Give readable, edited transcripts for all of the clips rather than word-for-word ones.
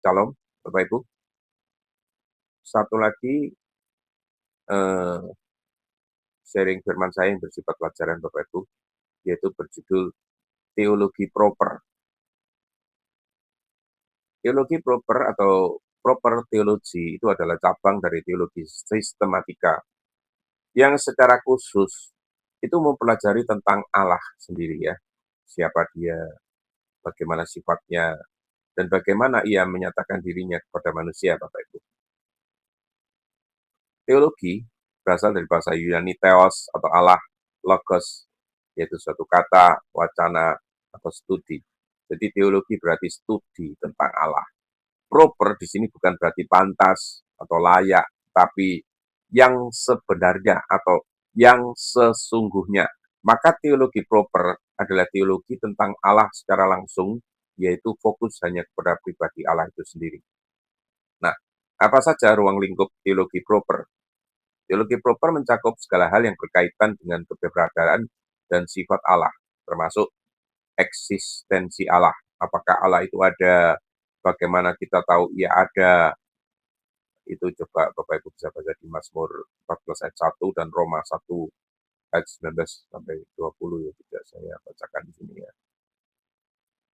Shalom, Bapak Ibu. Satu lagi eh, sharing firman saya yang bersifat pelajaran Bapak Ibu, yaitu berjudul Teologi Proper. Teologi proper atau proper teologi itu adalah cabang dari teologi sistematika yang secara khusus itu mempelajari tentang Allah sendiri ya. Siapa dia, bagaimana sifatnya, dan bagaimana ia menyatakan dirinya kepada manusia, Bapak Ibu. Teologi berasal dari bahasa Yunani theos atau Allah, logos, yaitu suatu kata, wacana, atau studi. Jadi teologi berarti studi tentang Allah. Proper di sini bukan berarti pantas atau layak, tapi yang sebenarnya atau yang sesungguhnya. Maka teologi proper adalah teologi tentang Allah secara langsung, yaitu fokus hanya kepada pribadi Allah itu sendiri. Nah, apa saja ruang lingkup teologi proper? Teologi proper mencakup segala hal yang berkaitan dengan keberadaan dan sifat Allah, termasuk eksistensi Allah. Apakah Allah itu ada? Bagaimana kita tahu ia ada? Itu coba Bapak Ibu bisa baca di Mazmur 14 ayat 1 dan Roma 1 ayat 19 sampai 20 ya, tidak saya bacakan di sini ya.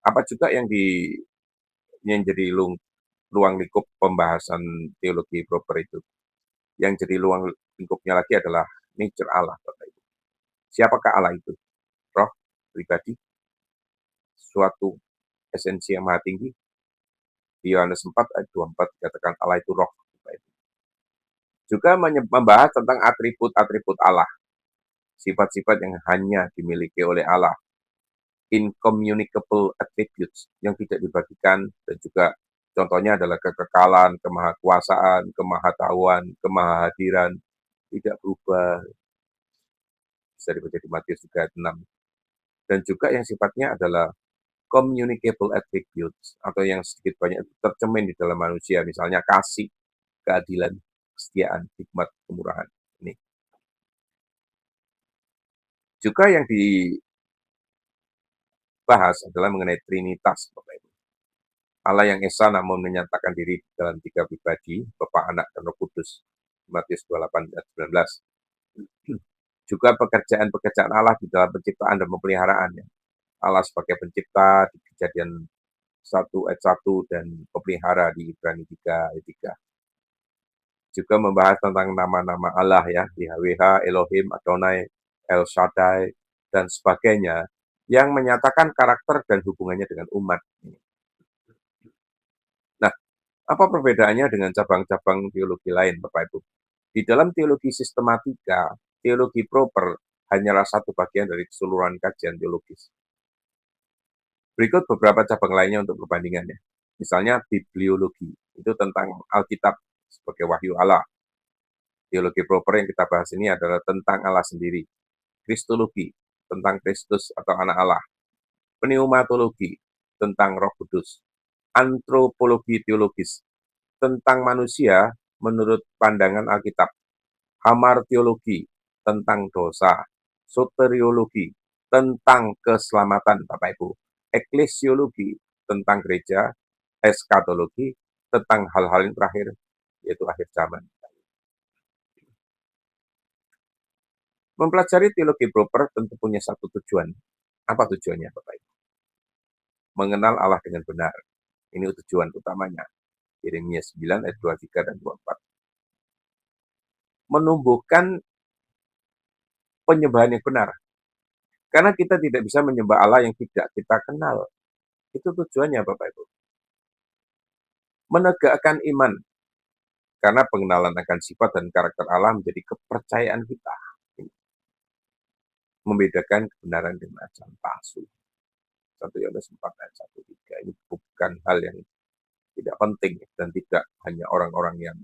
Apa juga yang jadi ruang lingkup pembahasan teologi proper itu? Yang jadi ruang lingkupnya lagi adalah nature Allah, Bapak Ibu. Siapakah Allah itu? Roh, pribadi, suatu esensi yang maha tinggi. Di Yohanes 4 ayat 24 dikatakan Allah itu roh. Bapak Ibu. Juga membahas tentang atribut-atribut Allah. Sifat-sifat yang hanya dimiliki oleh Allah, incommunicable attributes yang tidak dibagikan, dan juga contohnya adalah kekekalan, kemahakuasaan, kemahatauan, kemahahadiran, tidak berubah, bisa dibaca di Matius 3 ayat 6. Dan juga yang sifatnya adalah communicable attributes, atau yang sedikit banyak tercermin di dalam manusia, misalnya kasih, keadilan, kesetiaan, hikmat, kemurahan. Ini juga yang dibahas adalah mengenai Trinitas, Bapak Ibu. Allah yang Esa namun menyatakan diri dalam 3 pribadi, Bapa, Anak, dan Roh Kudus. Matius 28 ayat 19. Juga pekerjaan-pekerjaan Allah di dalam penciptaan dan pemeliharaannya. Allah sebagai pencipta di Kejadian 1 ayat 1 dan pemelihara di Ibrani 3 ayat 3. Juga membahas tentang nama-nama Allah ya, YHWH, Elohim, Adonai, El Shaddai, dan sebagainya, yang menyatakan karakter dan hubungannya dengan umat. Nah, apa perbedaannya dengan cabang-cabang teologi lain, Bapak Ibu? Di dalam teologi sistematika, teologi proper hanyalah satu bagian dari keseluruhan kajian teologis. Berikut beberapa cabang lainnya untuk perbandingannya. Misalnya bibliologi, itu tentang Alkitab sebagai wahyu Allah. Teologi proper yang kita bahas ini adalah tentang Allah sendiri. Kristologi, tentang Kristus atau anak Allah. Pneumatologi, tentang Roh Kudus. Antropologi teologis, tentang manusia menurut pandangan Alkitab. Hamartiologi, tentang dosa. Soteriologi, tentang keselamatan, Bapak Ibu. Eklesiologi, tentang gereja. Eskatologi, tentang hal-hal yang terakhir, yaitu akhir zaman. Mempelajari teologi proper tentu punya satu tujuan. Apa tujuannya, Bapak Ibu? Mengenal Allah dengan benar. Ini tujuan utamanya. Yeremia 9 ayat 23 dan 24. Menumbuhkan penyembahan yang benar. Karena kita tidak bisa menyembah Allah yang tidak kita kenal. Itu tujuannya, Bapak Ibu. Menegakkan iman. Karena pengenalan akan sifat dan karakter Allah menjadi kepercayaan kita. Membedakan kebenaran dengan ajaran palsu. 1 Yohanes 4 ayat 1-3. Ini bukan hal yang tidak penting dan tidak hanya orang-orang yang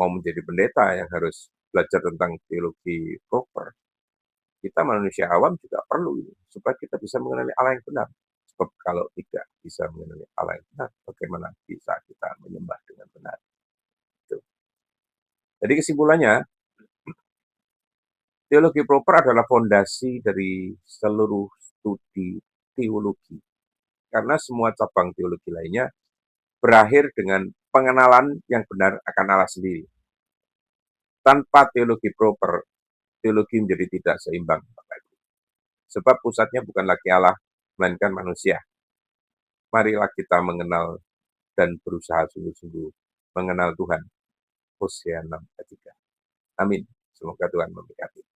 mau menjadi pendeta yang harus belajar tentang teologi proper. Kita manusia awam juga perlu ini, supaya kita bisa mengenali Allah yang benar. Sebab kalau tidak bisa mengenali Allah yang benar, bagaimana bisa kita menyembah dengan benar? Itu. Jadi kesimpulannya, teologi proper adalah fondasi dari seluruh studi teologi. Karena semua cabang teologi lainnya berakhir dengan pengenalan yang benar akan Allah sendiri. Tanpa teologi proper, teologi menjadi tidak seimbang. Sebab pusatnya bukan lagi Allah, melainkan manusia. Marilah kita mengenal dan berusaha sungguh-sungguh mengenal Tuhan. Hosea 6 ayat 3. Amin. Semoga Tuhan memberkati.